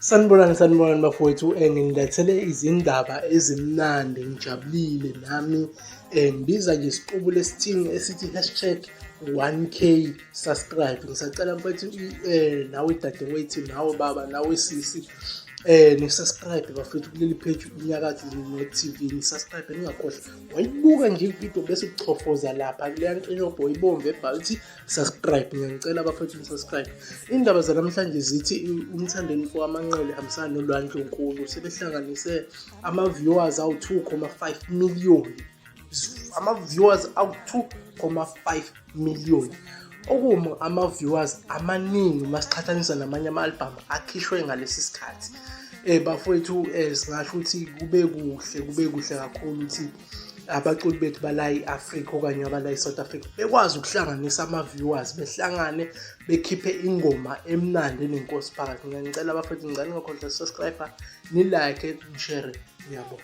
Sanibonani bafowethu, ngilethele izindaba ezimnandi, ngijabulile nami. Ngibiza nje isiqubu lesithini esithi #1K subscribe. Ngisacela mfethu nawe dadewethu, nawe baba, nawe sisi, ni-subscribe bafethu kuleli page uNyakatho TV. Ni-subscribe, ningakhohlwa. Wayibuka nje ividiyo bese uchofoza lapha kuleya nkinobho oyibomvu ebhala ukuthi subscribe. Ngiyacela bafethu ni-subscribe. Indaba zanamhlanje zithi uMthandeni kwaManqele hambisana noNdlunkulu sebehlanganise ama-viewers awu-2.5 million. Ama-viewers awu-2.5 million. Okuma ama-viewers amaningi masiqhathanisa namanye ama-albhamu akhishwe ngalesi sikhathi. Bafowethu, singasho ukuthi kube kuhle kakhulu ukuthi abaculi bethu bala e-Africa okanye abala e-South Africa bekwazi ukuhlanganisa ama-viewers, behlangane bekhiphe ingoma emnandi enenkosi phakathi. Ngiyacela bafowethu, ngicela ningakhohlwa subscribe, ni-like, ni-share. Ngiyabonga.